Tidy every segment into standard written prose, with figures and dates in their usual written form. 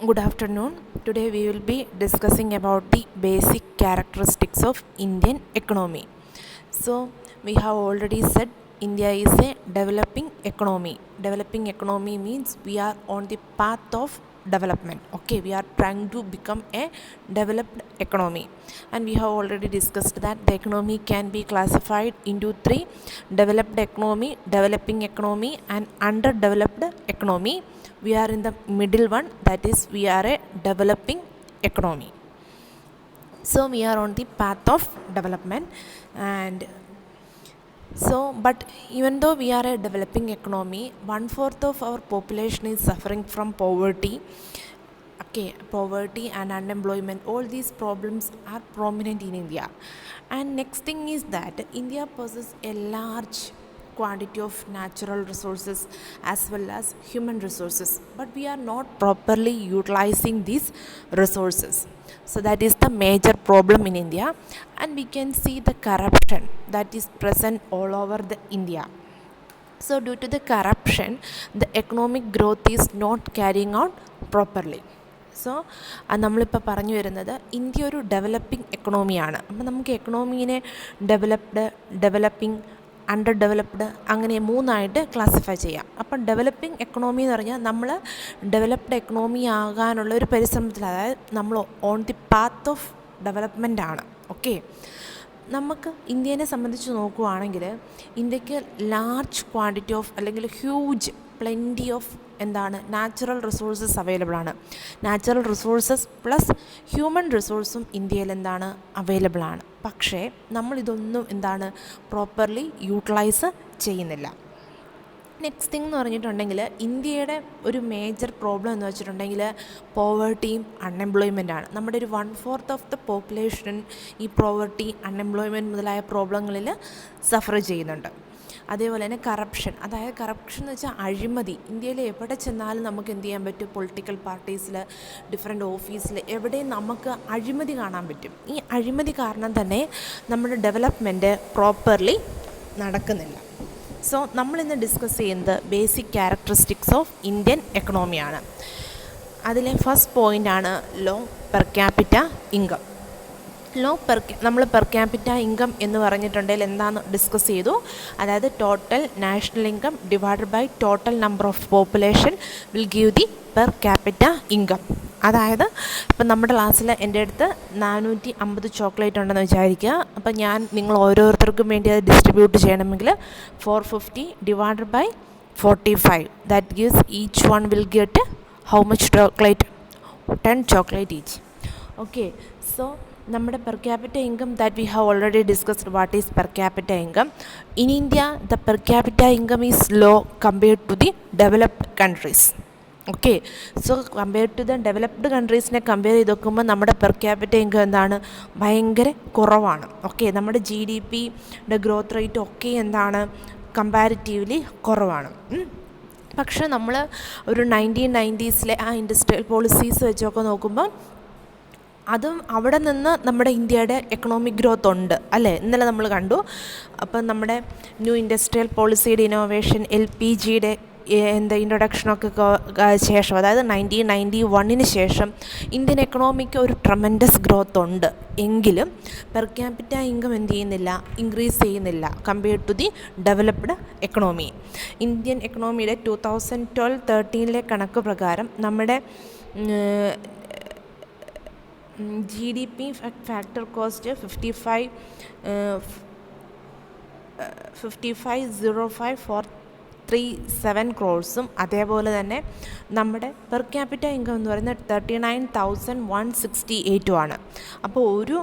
Good afternoon. Today we will be discussing about the basic characteristics of Indian economy. So we have already said India is a developing economy. Developing economy means we are on the path of development. Okay, we are trying to become a developed economy, and we have already discussed that the economy can be classified into three: developed economy, developing economy, and underdeveloped economy. We are in the middle one, that is we are a developing economy. So we are on the path of development, and but even though we are a developing economy, 1/4 of our population is suffering from poverty. Okay, poverty and unemployment, all these problems are prominent in India. And next thing is that India possesses a large quantity of natural resources as well as human resources, but we are not properly utilizing these resources. So that is the major problem in India, and we can see the corruption that is present all over the India. So due to the corruption, the economic growth is not carrying out properly. So നമ്മളിപ്പോൾ പറഞ്ഞു വരുന്നത് India ഒരു developing എക്കണോമിയാണ്. അപ്പോൾ നമുക്ക് എക്കണോമീനെ developing, under developed അങ്ങനെ മൂന്നായിട്ട് classify ചെയ്യാം. അപ്പം ഡെവലപ്പിംഗ് എക്കണോമി എന്ന് പറഞ്ഞാൽ നമ്മൾ ഡെവലപ്ഡ് എക്കണോമി ആകാനുള്ള ഒരു പരിശ്രമത്തിൽ, അതായത് നമ്മൾ on the path of development ആണ്. ഓക്കെ, നമുക്ക് ഇന്ത്യനെ സംബന്ധിച്ച് നോക്കുകയാണെങ്കിൽ ഇന്ത്യക്ക് ലാർജ് ക്വാണ്ടിറ്റി ഓഫ് അല്ലെങ്കിൽ huge plenty of natural resources available ആണ്. നാച്ചുറൽ റിസോഴ്സസ് പ്ലസ് ഹ്യൂമൻ റിസോഴ്സും ഇന്ത്യയിൽ അവൈലബിൾ ആണ്. പക്ഷേ നമ്മളിതൊന്നും പ്രോപ്പർലി യൂട്ടിലൈസ് ചെയ്യുന്നില്ല. നെക്സ്റ്റ് തിങ് എന്ന് പറഞ്ഞിട്ടുണ്ടെങ്കിൽ ഇന്ത്യയുടെ ഒരു മേജർ പ്രോബ്ലം എന്ന് വെച്ചിട്ടുണ്ടെങ്കിൽ പോവേർട്ടിയും അൺഎംപ്ലോയ്മെൻറ്റാണ്. നമ്മുടെ ഒരു 1/4 ഓഫ് ദ പോപ്പുലേഷൻ ഈ പോവേർട്ടി, അൺഎംപ്ലോയ്മെൻറ്റ് മുതലായ പ്രോബ്ലങ്ങളിൽ സഫർ ചെയ്യുന്നുണ്ട്. അതേപോലെ തന്നെ കറപ്ഷൻ, അതായത് കറപ്ഷൻ എന്ന് വെച്ചാൽ അഴിമതി. ഇന്ത്യയിൽ എവിടെ ചെന്നാലും നമുക്ക് എന്ത് ചെയ്യാൻ പറ്റും? പൊളിറ്റിക്കൽ പാർട്ടീസിൽ, ഡിഫറെൻ്റ് ഓഫീസിൽ, എവിടെയും നമുക്ക് അഴിമതി കാണാൻ പറ്റും. ഈ അഴിമതി കാരണം തന്നെ നമ്മുടെ ഡെവലപ്മെൻറ്റ് പ്രോപ്പർലി നടക്കുന്നില്ല. സോ നമ്മളിന്ന് ഡിസ്കസ് ചെയ്യുന്നത് ബേസിക് ക്യാരക്ടറിസ്റ്റിക്സ് ഓഫ് ഇന്ത്യൻ എക്കണോമിയാണ്. അതിലെ ഫസ്റ്റ് പോയിൻ്റാണ് ലോ പെർ ക്യാപിറ്റ ഇൻകം. നമ്മൾ പെർ ക്യാപിറ്റ ഇൻകം എന്ന് പറഞ്ഞിട്ടുണ്ടെങ്കിൽ എന്താണെന്ന് ഡിസ്കസ് ചെയ്തു. അതായത് total national income divided by total number of population will give the per capita income. അതായത് ഇപ്പം നമ്മുടെ ക്ലാസ്സിൽ എൻ്റെ അടുത്ത് 450 ചോക്ലേറ്റ് ഉണ്ടെന്ന് വിചാരിക്കുക. അപ്പം ഞാൻ നിങ്ങൾ ഓരോരുത്തർക്കും വേണ്ടി അത് ഡിസ്ട്രിബ്യൂട്ട് ചെയ്യണമെങ്കിൽ 450 divided by 45, that gives each one will get how much chocolate? 10 chocolate each. Okay, so നമ്മുടെ per capita income that we have already discussed what is per capita income. In India the per capita income is low compared to the developed countries. Okay, so compared to the developed കൺട്രീസിനെ compare ചെയ്ത് നോക്കുമ്പോൾ നമ്മുടെ per capita income ഭയങ്കര കുറവാണ്. Okay, നമ്മുടെ GDPയുടെ growth rate ഒക്കെ comparatively കുറവാണ്. പക്ഷേ നമ്മൾ ഒരു 1990s ആ ഇൻഡസ്ട്രിയൽ പോളിസീസ് വെച്ചൊക്കെ നോക്കുമ്പോൾ അതും അവിടെ നിന്ന് നമ്മുടെ ഇന്ത്യയുടെ എക്കണോമിക് ഗ്രോത്ത് ഉണ്ട് അല്ലേ? ഇന്നലെ നമ്മൾ കണ്ടു. അപ്പം നമ്മുടെ ന്യൂ ഇൻഡസ്ട്രിയൽ പോളിസിയുടെ ഇന്നോവേഷൻ, LPGയുടെ ഇൻട്രൊഡക്ഷനൊക്കെ ശേഷം, അതായത് 1991 ശേഷം ഇന്ത്യൻ എക്കണോമിക്ക് ഒരു ട്രമൻഡസ് ഗ്രോത്ത് ഉണ്ട്. എങ്കിലും പെർ ക്യാപിറ്റ ഇൻകം ഇൻക്രീസ് ചെയ്യുന്നില്ല compared to the developed economy. Indian എക്കണോമിയുടെ 2012-13 കണക്ക് പ്രകാരം നമ്മുടെ GDP ഫാക്ടർ കോസ്റ്റ് 55,05437 crores. അതേപോലെ തന്നെ നമ്മുടെ പെർ ക്യാപിറ്റ ഇൻകം എന്ന് പറയുന്നത് 39,168 ആണ്. അപ്പോൾ ഒരു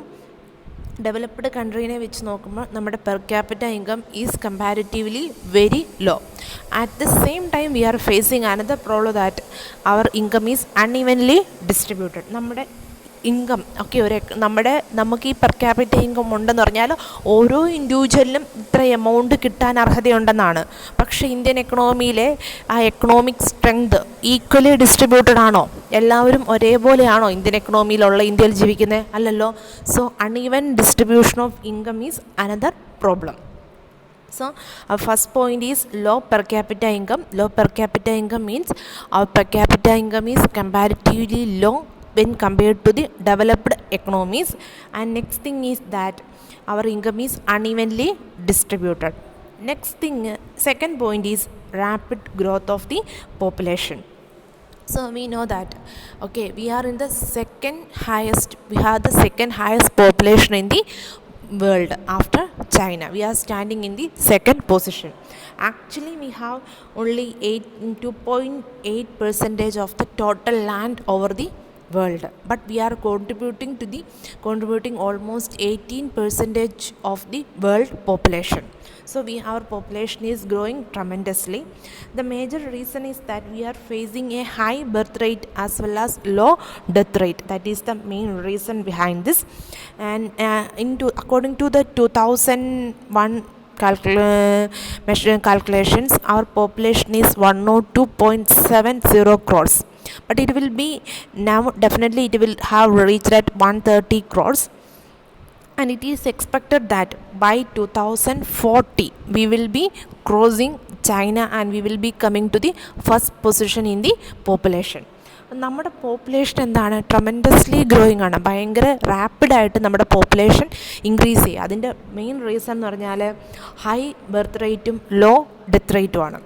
ഡെവലപ്ഡ് കൺട്രീനെ വെച്ച് നോക്കുമ്പോൾ നമ്മുടെ per capita income is comparatively very low. At the same time we are facing another problem that our income is unevenly distributed. നമ്മുടെ ഇൻകം നമുക്ക് ഈ പെർ ക്യാപിറ്റ ഇൻകം ഉണ്ടെന്ന് പറഞ്ഞാൽ ഓരോ ഇൻഡിവിജ്വലിനും ഇത്ര എമൗണ്ട് കിട്ടാൻ അർഹതയുണ്ടെന്നാണ്. പക്ഷേ ഇന്ത്യൻ എക്കണോമിയിലെ ആ എക്കണോമിക് സ്ട്രെങ്ത് ഈക്വലി ഡിസ്ട്രിബ്യൂട്ടഡ് ആണോ? എല്ലാവരും ഒരേപോലെയാണോ ഇന്ത്യയിൽ ജീവിക്കുന്നത്? അല്ലല്ലോ. So uneven distribution of income is another problem. So our first point is low per capita income. Low per capita income means our per capita income is comparatively low when compared to the developed economies. And next thing is that our income is unevenly distributed. Next thing, second point is rapid growth of the population. So we know that we are in the we have the second highest population in the world after China. We are standing in the second position. Actually we have only 2.8 percentage of the total land over the world, but we are contributing almost 18 percentage of the world population. So our population is growing tremendously. The major reason is that we are facing a high birth rate as well as low death rate. That is the main reason behind this. And according to the 2001 calculations, our population is 102.70 crores, but it will be now definitely it will have reached at 130 crores, and it is expected that by 2040 we will be crossing China and we will be coming to the first position in the population. നമ്മുടെ population എന്താണ്, tremendously growing ആണ്, ഭയങ്കര റാപ്പിഡായിട്ട് നമ്മുടെ population increase ചെയ്യുക. അതിൻ്റെ main reason എന്ന് പറഞ്ഞാൽ high birth റേറ്റും ലോ ഡെത്ത് റേറ്റുമാണ്.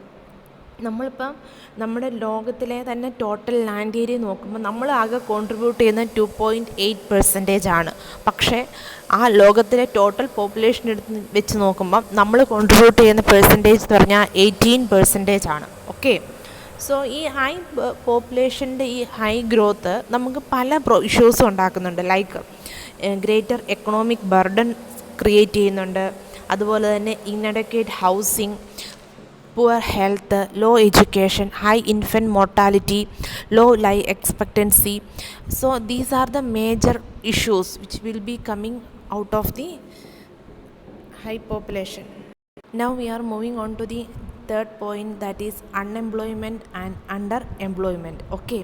നമ്മളിപ്പം നമ്മുടെ ലോകത്തിലെ തന്നെ ടോട്ടൽ ലാൻഡ് ഏരിയ നോക്കുമ്പോൾ നമ്മൾ ആകെ കോൺട്രിബ്യൂട്ട് ചെയ്യുന്ന 2.8% ആണ്. പക്ഷേ ആ ലോകത്തിലെ ടോട്ടൽ പോപ്പുലേഷൻ എടുത്ത് വെച്ച് നോക്കുമ്പം നമ്മൾ കോൺട്രിബ്യൂട്ട് ചെയ്യുന്ന പെർസെൻറ്റേജ് എന്ന് പറഞ്ഞാൽ 18% ആണ്. ഓക്കെ, സോ ഈ ഹൈ പോപ്പുലേഷൻ്റെ ഈ ഹൈ ഗ്രോത്ത് നമുക്ക് പല ഇഷ്യൂസും ഉണ്ടാക്കുന്നുണ്ട്. Like greater economic burden create ചെയ്യുന്നുണ്ട്. അതുപോലെ തന്നെ inadequate housing, poor health, low education, high infant mortality, low life expectancy. So these are the major issues which will be coming out of the high population. Now we are moving on to the third point, that is unemployment and underemployment. Okay,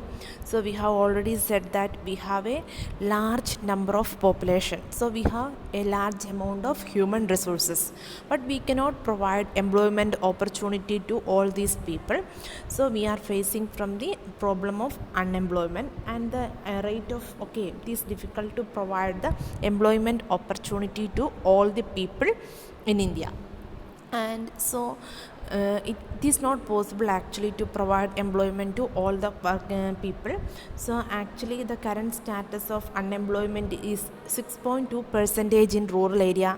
so we have already said that we have a large number of population, so we have a large amount of human resources, but we cannot provide employment opportunity to all these people. So we are facing from the problem of unemployment and the rate of it is difficult to provide the employment opportunity to all the people in India. And so it is not possible actually to provide employment to all the people. So actually the current status of unemployment is 6.2% in rural area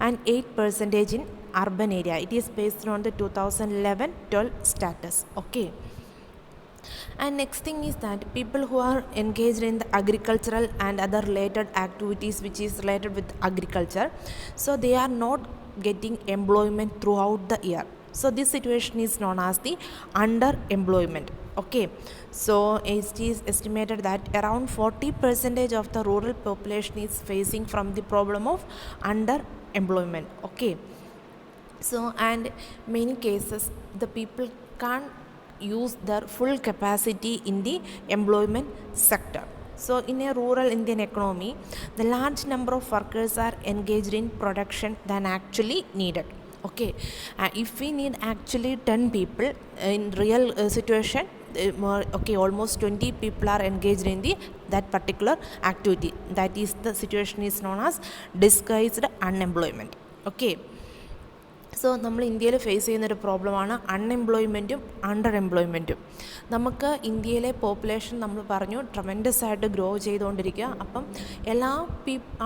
and 8% in urban area. It is based on the 2011-12 status. Okay, and next thing is that people who are engaged in the agricultural and other related activities which is related with agriculture, so they are not getting employment throughout the year. So this situation is known as the underemployment. Okay, so it is estimated that around 40% of the rural population is facing from the problem of underemployment. Okay, so and many cases the people can't use their full capacity in the employment sector. So in a rural Indian economy, the large number of workers are engaged in production than actually needed. Okay, if we need actually 10 people in real situation, almost 20 people are engaged in that particular activity. That is the situation is known as disguised unemployment. Okay, so നമ്മൾ ഇന്ത്യയിൽ face ചെയ്യുന്നൊരു പ്രോബ്ലമാണ് അൺഎംപ്ലോയ്മെൻറ്റും under എംപ്ലോയ്മെൻറ്റും. നമുക്ക് ഇന്ത്യയിലെ population നമ്മൾ പറഞ്ഞു tremendous ആയിട്ട് grow ചെയ്തുകൊണ്ടിരിക്കുക. അപ്പം എല്ലാ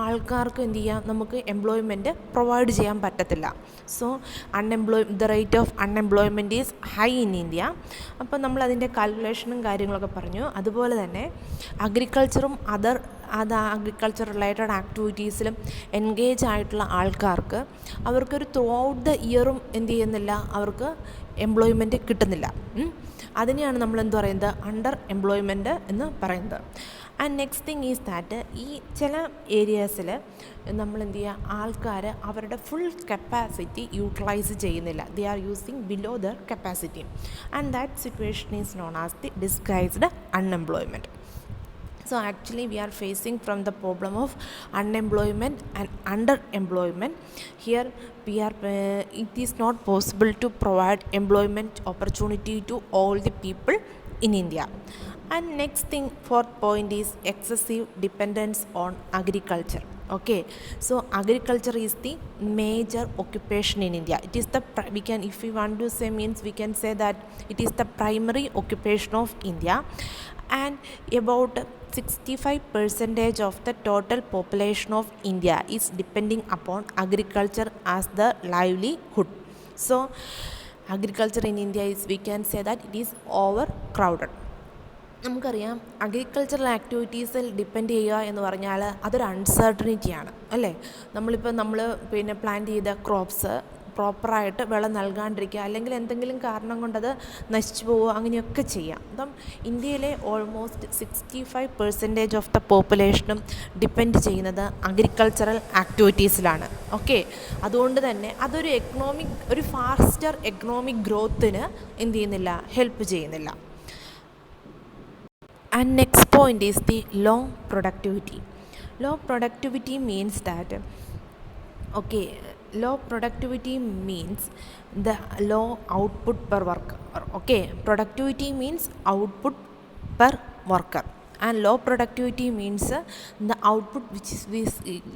ആൾക്കാർക്കും എന്ത് ചെയ്യാം, നമുക്ക് എംപ്ലോയ്മെൻറ്റ് പ്രൊവൈഡ് ചെയ്യാൻ പറ്റത്തില്ല. So the rate of unemployment is high in India. അപ്പം നമ്മൾ അതിൻ്റെ കാൽക്കുലേഷനും കാര്യങ്ങളൊക്കെ പറഞ്ഞു. അതുപോലെ തന്നെ അഗ്രികൾച്ചറും അഗ്രികൾച്ചർ റിലേറ്റഡ് ആക്ടിവിറ്റീസിലും എൻഗേജ് ആയിട്ടുള്ള ആൾക്കാർക്ക് അവർക്കൊരു ത്രൂ ഔട്ട് ദ ഇയറും എന്ത് ചെയ്യുന്നില്ല, അവർക്ക് എംപ്ലോയ്മെൻറ്റ് കിട്ടുന്നില്ല. അതിനെയാണ് നമ്മൾ എന്ത് പറയുന്നത്, അണ്ടർ എംപ്ലോയ്മെൻറ്റ് എന്ന് പറയുന്നത്. And next thing is that ഈ ചില ഏരിയാസിൽ നമ്മൾ എന്ത് ചെയ്യുക, ആൾക്കാർ അവരുടെ ഫുൾ കപ്പാസിറ്റി യൂട്ടിലൈസ് ചെയ്യുന്നില്ല. They are using below there capacity, and that situation is known as the disguised unemployment. So actually we are facing from the problem of unemployment and underemployment. Here we are it is not possible to provide employment opportunity to all the people in India. And next thing, fourth point is excessive dependence on agriculture. Okay, so agriculture is the major occupation in India. It is the we can, if we want to say, means we can say that it is the primary occupation of India, and about 65% of the total population of India is depending upon agriculture as the livelihood. So agriculture in India is, we can say that it is overcrowded. നമുക്കറിയാം, agricultural ആക്ടിവിറ്റീസിൽ depend ചെയ്യുക എന്ന് പറഞ്ഞാൽ അതൊരു അൺസർട്ടനിറ്റിയാണ് അല്ലേ. നമ്മൾ plant ചെയ്ത crops പ്രോപ്പറായിട്ട് വിള നൽകാണ്ടിരിക്കുക, അല്ലെങ്കിൽ എന്തെങ്കിലും കാരണം കൊണ്ടത് നശിച്ചു പോവുക, അങ്ങനെയൊക്കെ ചെയ്യാം. അപ്പം ഇന്ത്യയിലെ ഓൾമോസ്റ്റ് 65% ഓഫ് ദ പോപ്പുലേഷനും ഡിപ്പെൻഡ് ചെയ്യുന്നത് അഗ്രികൾച്ചറൽ ആക്ടിവിറ്റീസിലാണ്. ഓക്കെ, അതുകൊണ്ട് തന്നെ അതൊരു ഒരു ഫാസ്റ്റർ എക്കണോമിക് ഗ്രോത്തിന് എന്ത് ചെയ്യുന്നില്ല, ഹെൽപ്പ് ചെയ്യുന്നില്ല. And next point is the low productivity. Low productivity means that, okay, low productivity means the low output per worker. Okay, productivity means output per worker, and low productivity means the output which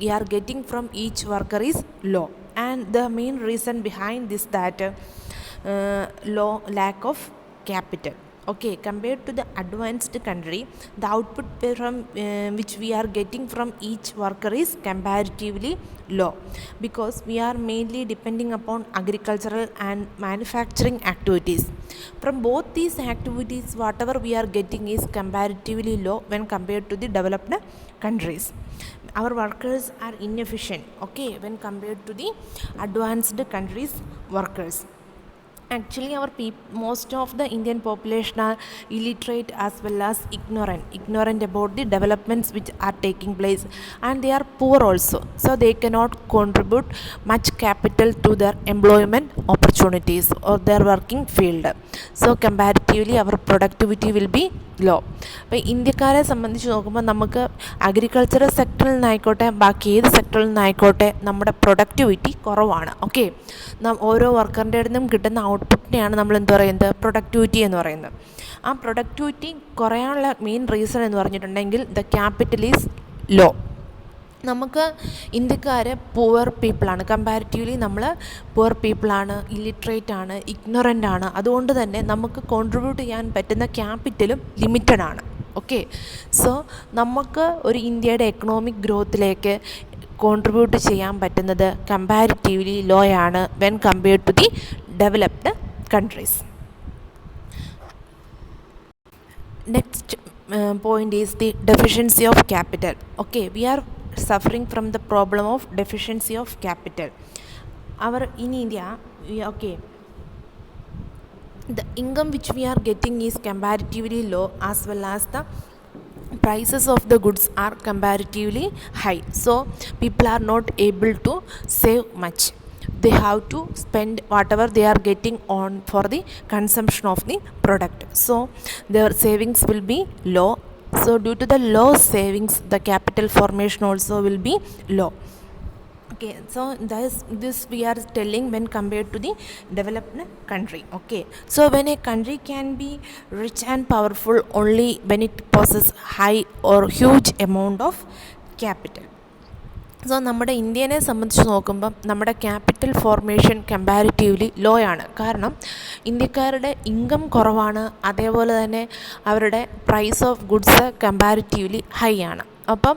we are getting from each worker is low. And the main reason behind this that low lack of capital. Okay, compared to the advanced country, the output from which we are getting from each worker is comparatively low, because we are mainly depending upon agricultural and manufacturing activities. From both these activities, whatever we are getting is comparatively low when compared to the developed countries. Our workers are inefficient, okay, when compared to the advanced countries' workers. Actually, most of the Indian population are illiterate as well as ignorant about the developments which are taking place, and they are poor also, so they cannot contribute much capital to their employment opportunities or their working field. So comparatively our productivity will be low. അപ്പോൾ ഇന്ത്യക്കാരെ സംബന്ധിച്ച് നോക്കുമ്പോൾ നമുക്ക് agricultural സെക്ടറിൽ നിന്നായിക്കോട്ടെ ബാക്കി ഏത് സെക്ടറിൽ നിന്നായിക്കോട്ടെ നമ്മുടെ പ്രൊഡക്ടിവിറ്റി കുറവാണ്. ഓക്കെ, ഓരോ വർക്കറിൻ്റെ അടുത്തും കിട്ടുന്ന ഔട്ട്പുട്ടിനെയാണ് നമ്മൾ എന്ത് പറയുന്നത്, പ്രൊഡക്ടിവിറ്റി എന്ന് പറയുന്നത്. ആ പ്രൊഡക്ടിവിറ്റി കുറയാനുള്ള മെയിൻ റീസൺ എന്ന് പറഞ്ഞിട്ടുണ്ടെങ്കിൽ ദ ക്യാപിറ്റൽ ഈസ് ലോ. നമുക്ക് ഇന്ത്യക്കാർ പുവർ പീപ്പിളാണ്, കമ്പാരിറ്റീവ്ലി നമ്മൾ പുവർ പീപ്പിളാണ്, ഇല്ലിട്രേറ്റ് ആണ്, ഇഗ്നോറൻ്റ് ആണ്. അതുകൊണ്ട് തന്നെ നമുക്ക് കോൺട്രിബ്യൂട്ട് ചെയ്യാൻ പറ്റുന്ന ക്യാപിറ്റലും ലിമിറ്റഡ് ആണ്. ഓക്കെ, സോ നമുക്ക് ഒരു ഇന്ത്യയുടെ എക്കണോമിക് ഗ്രോത്തിലേക്ക് കോൺട്രിബ്യൂട്ട് ചെയ്യാൻ പറ്റുന്നത് കമ്പാരിറ്റീവ്ലി ലോ ആണ് when compared to the developed countries. Next point is the deficiency of capital. Okay, we are suffering from the problem of deficiency of capital. In India, the income which we are getting is comparatively low, as well as the prices of the goods are comparatively high. So people are not able to save much. They have to spend whatever they are getting on for the consumption of the product. So their savings will be low. So due to the low savings, the capital formation also will be low. Okay, so this we are telling when compared to the developed country. Okay, so when a country can be rich and powerful only when it possesses high or huge amount of capital. So നമ്മുടെ ഇന്ത്യനെ സംബന്ധിച്ച് നോക്കുമ്പം നമ്മുടെ capital formation comparatively low ആണ്. കാരണം ഇന്ത്യക്കാരുടെ income കുറവാണ്, അതേപോലെ തന്നെ അവരുടെ price of goods comparatively high ആണ്. അപ്പം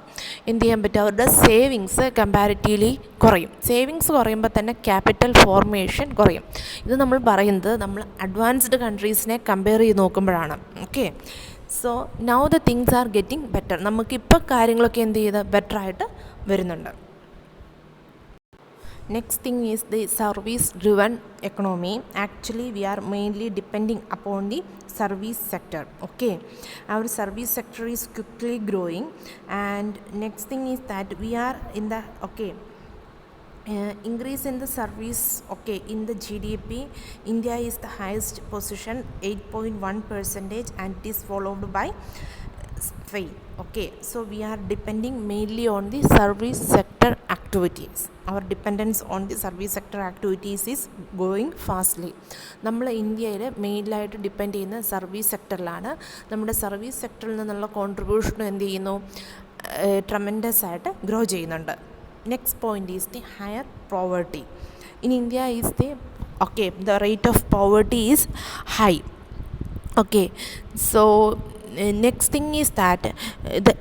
എന്ത് ചെയ്യാൻ പറ്റും, അവരുടെ സേവിങ്സ് കമ്പാരിറ്റീവ്ലി കുറയും. സേവിങ്സ് കുറയുമ്പോൾ തന്നെ ക്യാപിറ്റൽ ഫോർമേഷൻ കുറയും. ഇത് നമ്മൾ പറയുന്നത് നമ്മൾ അഡ്വാൻസ്ഡ് കൺട്രീസിനെ കമ്പയർ ചെയ്ത് നോക്കുമ്പോഴാണ്. Okay, so now the things are getting better. നമുക്കിപ്പോൾ കാര്യങ്ങളൊക്കെ എന്ത് ചെയ്ത് ബെറ്ററായിട്ട് വരുന്നുണ്ട്. Next thing is the service driven economy. Actually we are mainly depending upon the service sector. Okay, our service sector is quickly growing, and next thing is that we are in the increase in the service. Okay, in the GDP, India is the highest position, 8.1%, and it is followed by Spain. Okay, so we are depending mainly on the service sector activities. Our dependence on the service sector activities is going fastly. നമ്മൾ ഇന്ത്യയിൽ മെയിനായിട്ട് depend ചെയ്യുന്ന service സെക്ടറിലാണ്. നമ്മുടെ service സെക്ടറിൽ നിന്നുള്ള കോൺട്രിബ്യൂഷനും എന്ത് ചെയ്യുന്നു, tremendous ആയിട്ട് ഗ്രോ ചെയ്യുന്നുണ്ട്. Next point is the higher poverty. In India is the the rate of poverty is high. Okay, so next thing is that the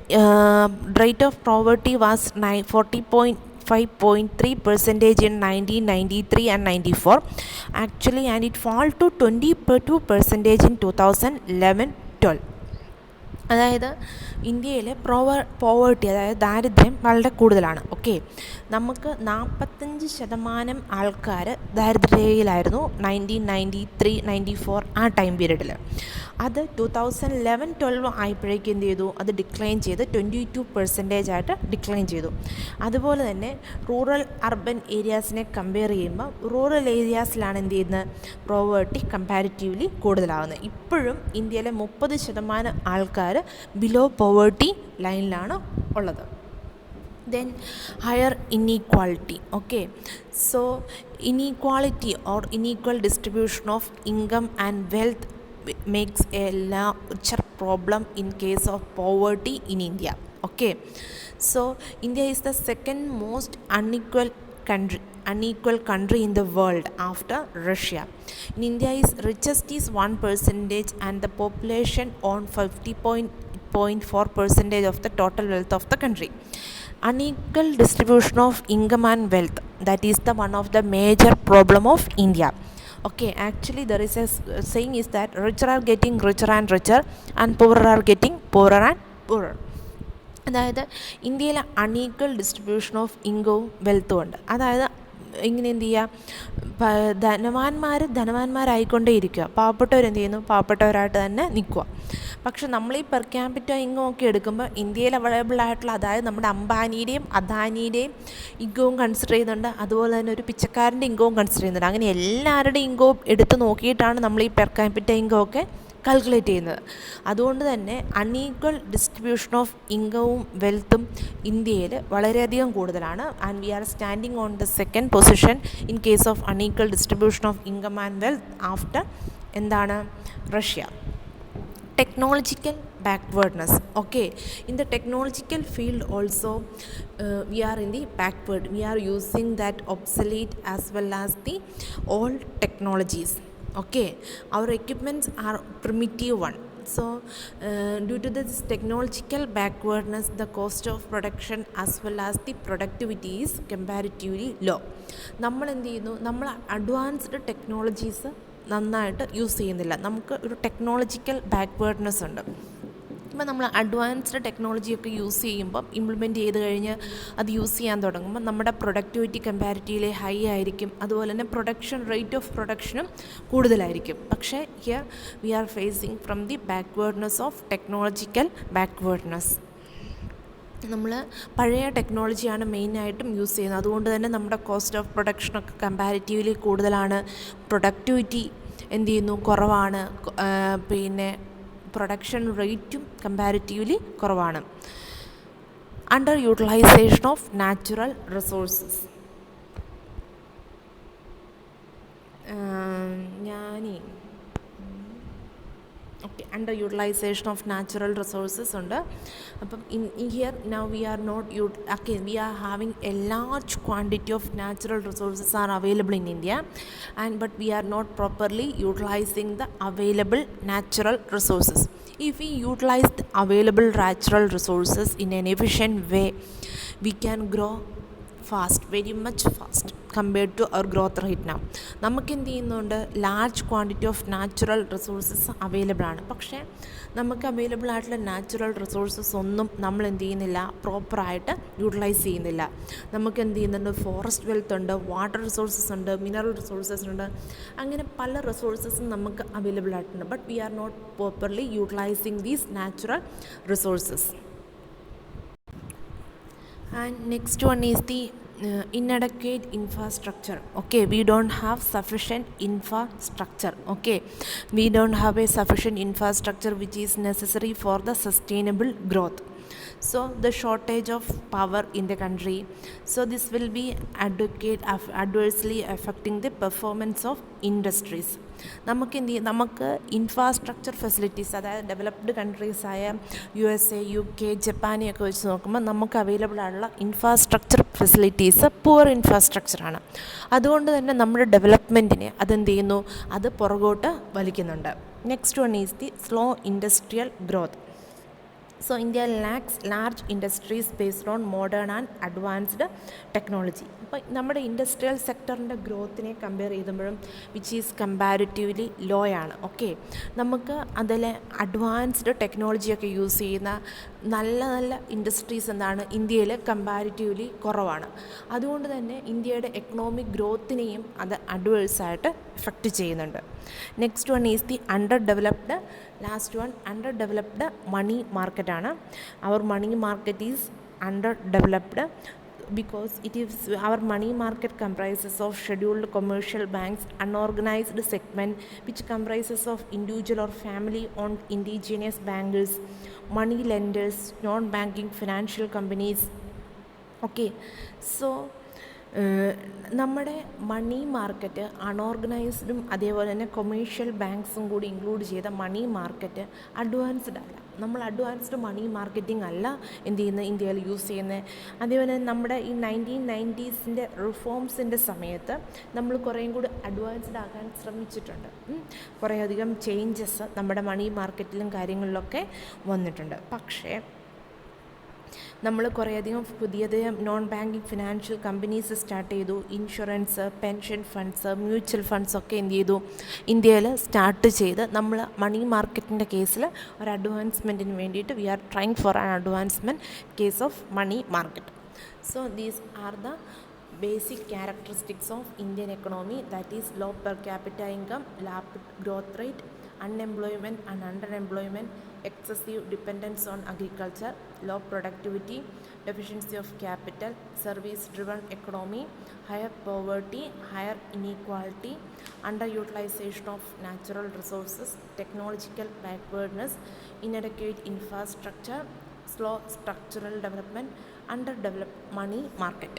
rate of poverty was 40.5.3% in 1993 and 94 actually, and it fall to 22% in 2011-12. അതായത് ഇന്ത്യയിലെ poverty, അതായത് ദാരിദ്ര്യം വളരെ കൂടുതലാണ്. Okay, നമുക്ക് 45% ആൾക്കാർ ദാരിദ്ര്യയിലായിരുന്നു 1993-94 ആ time പീരീഡിൽ. അത് 2011-12 ആയപ്പോഴേക്കും എന്ത് ചെയ്തു, അത് ഡിക്ലൈൻ ചെയ്ത് 22% ആയിട്ട് ഡിക്ലൈൻ ചെയ്തു. അതുപോലെ തന്നെ റൂറൽ അർബൻ ഏരിയാസിനെ കമ്പയർ ചെയ്യുമ്പോൾ റൂറൽ ഏരിയാസിലാണ് എന്ത് ചെയ്യുന്നത്, പോവേർട്ടി കമ്പാരിറ്റീവ്ലി കൂടുതലാവുന്നത്. ഇപ്പോഴും ഇന്ത്യയിലെ 30% ആൾക്കാർ ബിലോ പോവേർട്ടി ലൈനിലാണ് ഉള്ളത്. Then higher inequality. Okay, so inequality or inequal distribution of income and wealth makes a larger problem in case of poverty in India. Okay, so India is the second most unequal country in the world after Russia. In India is richest is 1% and the population on 50.4% of the total wealth of the country. Unequal distribution of income and wealth, that is the one of the major problem of India. Okay, actually there is a saying is that richer are getting richer and richer and poorer are getting poorer and poorer. അതായത് ഇന്ത്യയിൽ unequal distribution of ഇൻകവും വെൽത്തും ഉണ്ട്. അതായത് ഇങ്ങനെ എന്ത് ചെയ്യുക, ധനവാന്മാരായിക്കൊണ്ടേ ഇരിക്കുക, പാവപ്പെട്ടവരെന്ത് ചെയ്യുന്നു, പാവപ്പെട്ടവരായിട്ട് തന്നെ നിൽക്കുക. പക്ഷെ നമ്മൾ ഈ പെർ ക്യാപിറ്റ ഇൻകം ഒക്കെ എടുക്കുമ്പോൾ ഇന്ത്യയിൽ അവൈലബിൾ ആയിട്ടുള്ള, അതായത് നമ്മുടെ അംബാനിയുടെയും അദാനിയുടെയും ഇൻകവും കൺസിഡർ ചെയ്യുന്നുണ്ട്, അതുപോലെ തന്നെ ഒരു പിച്ചക്കാരൻ്റെ ഇൻകവും കൺസിഡർ ചെയ്യുന്നുണ്ട്. അങ്ങനെ എല്ലാവരുടെയും ഇൻകവും എടുത്ത് നോക്കിയിട്ടാണ് നമ്മൾ ഈ പെർ ക്യാപിറ്റ ഇൻകം ഒക്കെ കാൽക്കുലേറ്റ് ചെയ്യുന്നത്. അതുകൊണ്ട് തന്നെ അൺഈക്വൽ ഡിസ്ട്രിബ്യൂഷൻ ഓഫ് ഇൻകവും വെൽത്തും ഇന്ത്യയിൽ വളരെയധികം കൂടുതലാണ്. And we R standing on the second position in case of unequal distribution of income and wealth after എന്താണ്, Russia. Technological backwardness. Okay, in the technological field also we are in the backward. We are using that obsolete as well as the old technologies. Okay, our equipments are primitive one. So due to this technological backwardness, the cost of production as well as the productivity is comparatively low. നമ്മൾ എന്ത് ചെയ്യുന്നു, നമ്മൾ advanced technologies നന്നായിട്ട് use ചെയ്യുന്നില്ല. നമുക്ക് ഒരു technological backwardness ഉണ്ട്. ഇപ്പം നമ്മൾ അഡ്വാൻസ്ഡ് ടെക്നോളജിയൊക്കെ യൂസ് ചെയ്യുമ്പം ഇംപ്ലിമെൻറ്റ് ചെയ്ത് കഴിഞ്ഞ് അത് യൂസ് ചെയ്യാൻ തുടങ്ങുമ്പോൾ നമ്മുടെ പ്രൊഡക്ടിവിറ്റി കമ്പാരിറ്റീവ്ലി ഹൈ ആയിരിക്കും. അതുപോലെ തന്നെ റേറ്റ് ഓഫ് പ്രൊഡക്ഷനും കൂടുതലായിരിക്കും. പക്ഷേ here we are facing from the backwardness of technological backwardness. നമ്മൾ പഴയ ടെക്നോളജിയാണ് മെയിനായിട്ടും യൂസ് ചെയ്യുന്നത്. അതുകൊണ്ട് തന്നെ നമ്മുടെ കോസ്റ്റ് ഓഫ് പ്രൊഡക്ഷനൊക്കെ കമ്പാരിറ്റീവ്ലി കൂടുതലാണ്. പ്രൊഡക്ടിവിറ്റി എന്ത് ചെയ്യുന്നു, കുറവാണ്. പിന്നെ പ്രൊഡക്ഷൻ റേറ്റും കമ്പാരിറ്റീവ്ലി കുറവാണ്. Under utilisation of natural resources. Under utilisation of natural resources ഉണ്ട്. അപ്പം here now we are not we are having a large quantity of natural resources are available in India but we are not properly utilising the available natural resources. If we utilize the available natural resources in an efficient way, we can grow fast, very much fast compared to our growth rate now. നമുക്ക് എന്ത് ചെയ്യുന്നുണ്ട്, large quantity of natural resources available ആണ്. പക്ഷേ നമുക്ക് available ആയിട്ടുള്ള natural resources ഒന്നും നമ്മൾ എന്ത് ചെയ്യുന്നില്ല, പ്രോപ്പറായിട്ട് യൂട്ടിലൈസ് ചെയ്യുന്നില്ല. നമുക്ക് എന്ത് ചെയ്യുന്നുണ്ട്, ഫോറസ്റ്റ് വെൽത്ത് ഉണ്ട്, വാട്ടർ റിസോഴ്സസ് ഉണ്ട്, മിനറൽ റിസോഴ്സസ് ഉണ്ട്, അങ്ങനെ പല റിസോഴ്സസും നമുക്ക് അവൈലബിൾ ആയിട്ടുണ്ട്. But we are not properly utilising these natural resources. And next one is the inadequate infrastructure. Okay, we don't have sufficient infrastructure. Okay, we don't have a sufficient infrastructure which is necessary for the sustainable growth. So the shortage of power in the country, so this will be adversely affecting the performance of industries. നമുക്ക് infrastructure facilities, അതായത് developed കൺട്രീസായ USA, UK, ജപ്പാനെയൊക്കെ വെച്ച് നോക്കുമ്പോൾ നമുക്ക് available ആയിട്ടുള്ള infrastructure facilities poor ഇൻഫ്രാസ്ട്രക്ചറാണ്. അതുകൊണ്ട് തന്നെ നമ്മുടെ ഡെവലപ്മെൻറ്റിനെ അതെന്ത് ചെയ്യുന്നു, അത് പുറകോട്ട് വലിക്കുന്നുണ്ട്. Next one is the slow industrial growth. So India lacks large industries based on modern and advanced technology. അപ്പോൾ നമ്മുടെ ഇൻഡസ്ട്രിയൽ സെക്ടറിൻ്റെ ഗ്രോത്തിനെ കമ്പയർ ചെയ്യുമ്പോഴും വിച്ച് ഈസ് കമ്പാരിറ്റീവ്ലി ലോ ആണ്. ഓക്കെ, നമുക്ക് അതിൽ അഡ്വാൻസ്ഡ് ടെക്നോളജിയൊക്കെ യൂസ് ചെയ്യുന്ന നല്ല നല്ല ഇൻഡസ്ട്രീസ് എന്താണ് ഇന്ത്യയിൽ കമ്പാരിറ്റീവ്ലി കുറവാണ്. അതുകൊണ്ട് തന്നെ ഇന്ത്യയുടെ എക്കണോമിക് ഗ്രോത്തിനെയും അത് അഡ്വേഴ്സായിട്ട് എഫക്റ്റ് ചെയ്യുന്നുണ്ട്. Next one is the last one under developed money മാർക്കറ്റാണ്. Our money market is under developed because our money market comprises of scheduled commercial banks, unorganized segment which comprises of individual or family owned indigenous bankers, money lenders, non-banking financial companies. Okay, so നമ്മുടെ money market അൺഓർഗനൈസ്ഡും അതേപോലെ തന്നെ commercial ബാങ്ക്സും കൂടി include ചെയ്ത money market advanced അല്ല. നമ്മൾ advanced മണി marketing അല്ല എന്ത് ചെയ്യുന്നത് ഇന്ത്യയിൽ യൂസ് ചെയ്യുന്നത്. അതേപോലെ നമ്മുടെ ഈ 1990s റിഫോംസിൻ്റെ സമയത്ത് നമ്മൾ കുറേയും കൂടി അഡ്വാൻസ്ഡ് ആകാൻ ശ്രമിച്ചിട്ടുണ്ട്. കുറേയധികം ചേഞ്ചസ് നമ്മുടെ മണി മാർക്കറ്റിലും കാര്യങ്ങളിലൊക്കെ വന്നിട്ടുണ്ട്. പക്ഷേ നമ്മൾ കുറേയധികം പുതിയ non banking financial companies start ചെയ്തു. ഇൻഷുറൻസ്, പെൻഷൻ ഫണ്ട്സ്, മ്യൂച്വൽ ഫണ്ട്സൊക്കെ എന്ത് ചെയ്തു ഇന്ത്യയിൽ സ്റ്റാർട്ട് ചെയ്ത് നമ്മൾ മണി മാർക്കറ്റിൻ്റെ കേസിൽ ഒരു അഡ്വാൻസ്മെൻറ്റിന് വേണ്ടിയിട്ട് we are trying for an advancement case of money market. So these are the basic characteristics of Indian economy, that is low per capita income, rapid growth rate, unemployment and underemployment, excessive dependence on agriculture, low productivity, deficiency of capital, service driven economy, higher poverty, higher inequality, underutilization of natural resources, technological backwardness, inadequate infrastructure, slow structural development, underdeveloped money market.